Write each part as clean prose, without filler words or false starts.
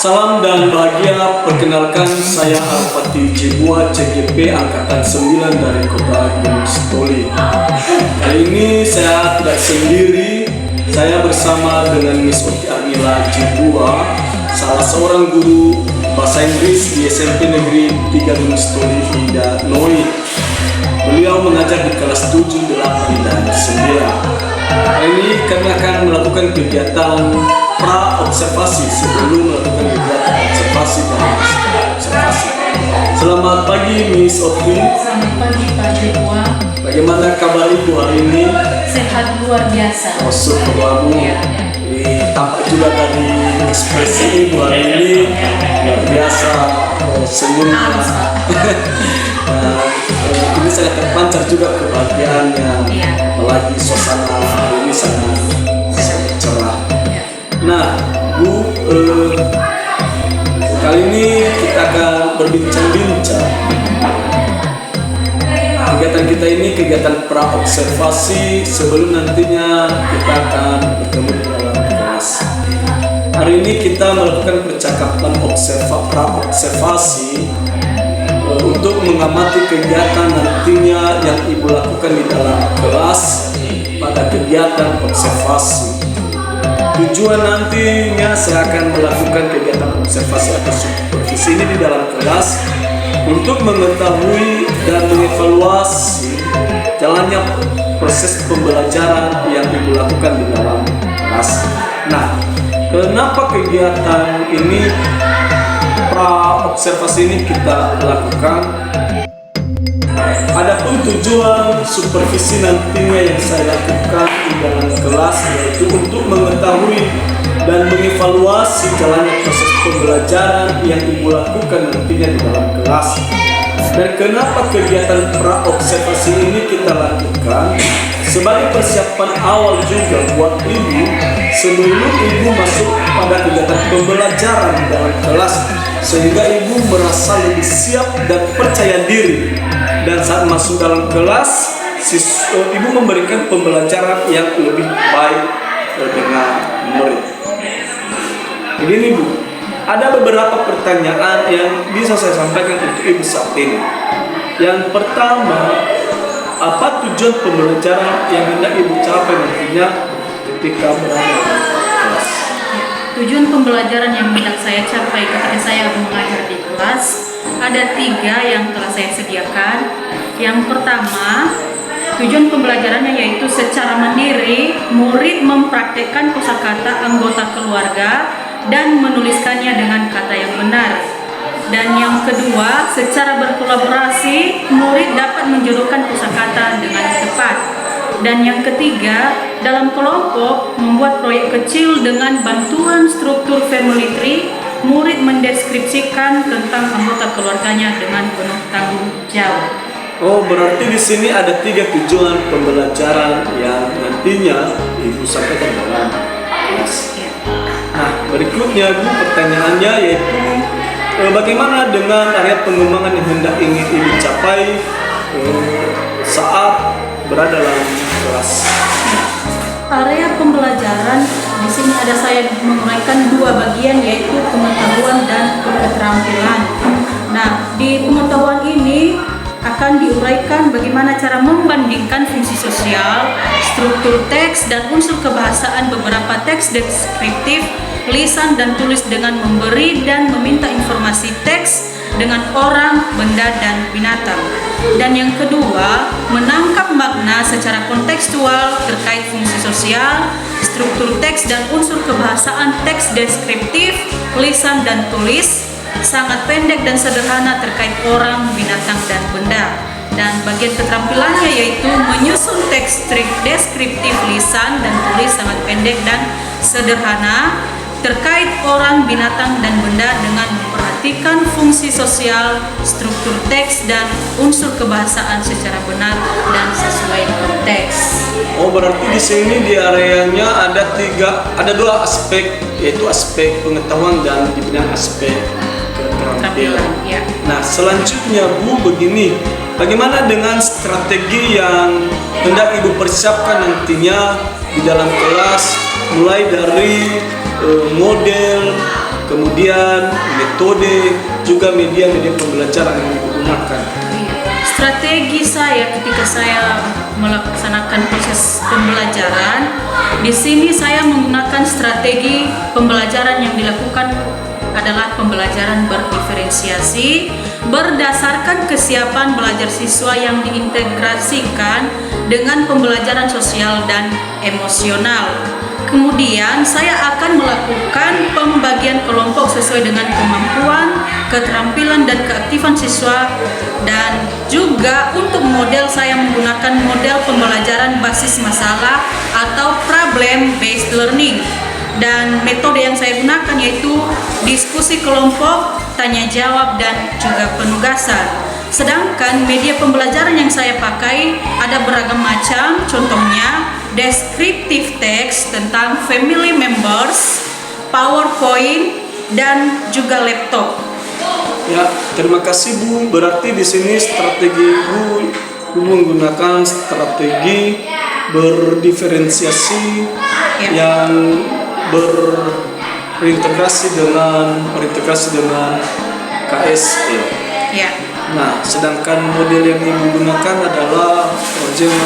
Salam dan bahagia, perkenalkan saya Al-Fatih Jebua CGP Angkatan 9 dari Kota Gunung Sitoli. Kali ini saya tidak sendiri, saya bersama dengan Miss Oti Armila Jebua, salah seorang guru bahasa Inggris di SMP Negeri 3 Gunung Sitoli, Ida Noi. Beliau mengajar di kelas 7, 8, dan 9. Hari ini kami akan melakukan kegiatan pra-observasi sebelum melakukan kegiatan observasi dan observasi. Selamat pagi Miss Oti. Selamat pagi Pak Jebua. Bagaimana kabar Ibu hari ini? Sehat luar biasa. Syukur Bu. Tampak juga dari ekspresi Ibu hari ini luar biasa, senyumnya. Ini sangat terpancar juga kebahagiaannya, apalagi suasana hari ini sangat cerah. Nah, Bu, kali ini kita akan berbincang-bincang. Kegiatan kita ini kegiatan pra-observasi sebelum nantinya kita akan bertemu di dalam kelas. Hari ini kita melakukan percakapan pra-observasi untuk mengamati kegiatan nantinya yang Ibu lakukan di dalam kelas pada kegiatan observasi. Tujuan nantinya saya akan melakukan kegiatan observasi atau supervisi ini di dalam kelas untuk mengetahui dan mengevaluasi jalannya proses pembelajaran yang Ibu lakukan di dalam kelas. Nah, kenapa kegiatan ini pra-observasi ini kita lakukan? Adapun tujuan supervisi nantinya yang saya lakukan di dalam kelas yaitu untuk mengetahui dan mengevaluasi jalannya proses pembelajaran yang Ibu lakukan nantinya di dalam kelas. Dan kenapa kegiatan pra-observasi ini kita lakukan? Sebagai persiapan awal juga buat Ibu sebelum Ibu masuk pada kegiatan pembelajaran di dalam kelas, sehingga Ibu merasa lebih siap dan percaya diri. Dan saat masuk dalam kelas, Ibu memberikan pembelajaran yang lebih baik dengan murid. Begini Bu, ada beberapa pertanyaan yang bisa saya sampaikan untuk Ibu saat ini. Yang pertama, apa tujuan pembelajaran yang hendak Ibu capai nantinya ketika berada di kelas? Tujuan pembelajaran yang hendak saya capai ketika saya mengajar di kelas ada 3 yang telah saya sediakan. Yang pertama, tujuan pembelajarannya yaitu secara mandiri murid mempraktekkan kosakata anggota keluarga dan menuliskannya dengan kata yang benar. Dan yang kedua, secara berkolaborasi murid dapat menjodohkan kosakata dengan tepat. Dan yang ketiga, dalam kelompok membuat proyek kecil dengan bantuan struktur family tree, murid mendeskripsikan tentang anggota keluarganya dengan penuh tanggung jawab. Oh, berarti di sini ada 3 tujuan pembelajaran yang nantinya Ibu sampaikan dalam kelas. Nah, berikutnya Bu, pertanyaannya yaitu bagaimana dengan area pengembangan yang hendak ingin Ibu capai saat berada dalam kelas? Area pembelajaran di sini ada saya menguraikan 2 bagian yaitu pengetahuan dan keterampilan. Nah, di pengetahuan ini akan diuraikan bagaimana cara membandingkan fungsi sosial, struktur teks dan unsur kebahasaan beberapa teks deskriptif, lisan dan tulis dengan memberi dan meminta informasi teks dengan orang, benda, dan binatang. Dan yang kedua, menangkap makna secara kontekstual terkait fungsi sosial, struktur teks dan unsur kebahasaan teks deskriptif, lisan dan tulis, sangat pendek dan sederhana terkait orang, binatang, dan benda. Dan bagian keterampilannya yaitu menyusun teks deskriptif, lisan, dan tulis sangat pendek dan sederhana terkait orang, binatang, dan benda dengan memperhatikan fungsi sosial, struktur teks, dan unsur kebahasaan secara benar dan sesuai konteks. Oh, berarti di sini di areanya ada 2 aspek, yaitu aspek pengetahuan dan di bidang aspek keterampilan. Ya. Nah, selanjutnya Bu, begini, bagaimana dengan strategi yang hendak Ibu persiapkan nantinya di dalam kelas, mulai dari model, kemudian metode, juga media-media pembelajaran yang digunakan. Strategi saya ketika saya melaksanakan proses pembelajaran, di sini saya menggunakan strategi pembelajaran yang dilakukan adalah pembelajaran berdiferensiasi berdasarkan kesiapan belajar siswa yang diintegrasikan dengan pembelajaran sosial dan emosional. Kemudian saya akan melakukan pembagian kelompok sesuai dengan kemampuan, keterampilan, dan keaktifan siswa. Dan juga untuk model saya menggunakan model pembelajaran basis masalah atau problem based learning. Dan metode yang saya gunakan yaitu diskusi kelompok, tanya jawab, dan juga penugasan. Sedangkan media pembelajaran yang saya pakai ada beragam macam, contohnya descriptive text tentang family members, PowerPoint, dan juga laptop. Ya, terima kasih Bu. Berarti di sini strategi Bu menggunakan strategi berdiferensiasi yang berintegrasi dengan KSE. Ya. Nah, sedangkan model yang Ibu gunakan adalah project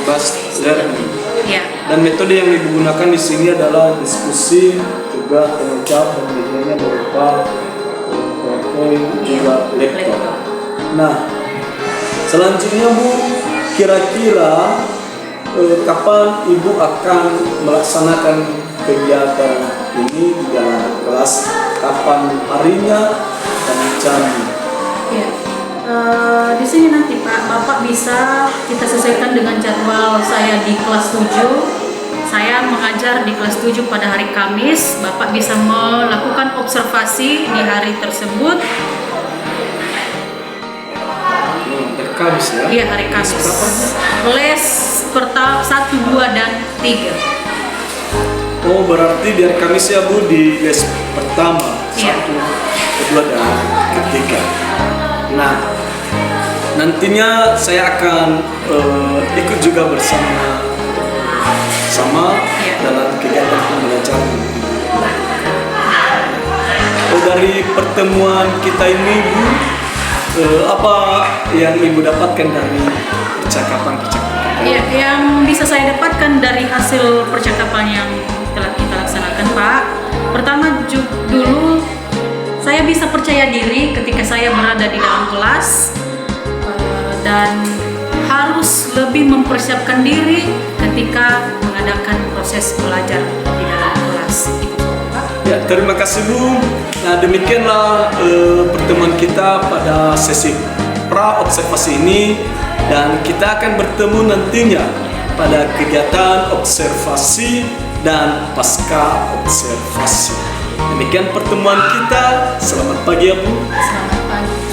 based learning. Ya. Dan metode yang Ibu gunakan di sini adalah diskusi, juga pengecap, dan medianya berupa PowerPoint, juga laptop. Nah, selanjutnya Bu, kira-kira kapan Ibu akan melaksanakan kegiatan ini di dalam kelas? Kapan harinya dan jamnya? Ya. Di sini nanti Bapak bisa kita sesuaikan dengan jadwal saya di kelas 7. Saya mengajar di kelas 7 pada hari Kamis. Bapak bisa melakukan observasi di hari tersebut. Hari Kamis ya? Iya, hari Kamis. Les pertama 1, 2, dan 3. Oh, berarti di hari Kamis ya Bu, di les pertama, Iya. 1, 2, dan 3. Nah, nantinya saya akan ikut juga bersama dalam kegiatan pembelajaran. Dari pertemuan kita ini Bu, apa yang Ibu dapatkan dari percakapan-percakapan? Iya, yang bisa saya dapatkan dari hasil percakapan yang telah kita laksanakan Pak, pertama dulu saya bisa percaya diri ketika saya berada di dalam kelas, dan harus lebih mempersiapkan diri ketika mengadakan proses belajar di dalam kelas. Ya, terima kasih Bu. Nah, demikianlah pertemuan kita pada sesi pra observasi ini, dan kita akan bertemu nantinya pada kegiatan observasi dan pasca observasi. Demikian pertemuan kita. Selamat pagi ya Bu. Selamat pagi.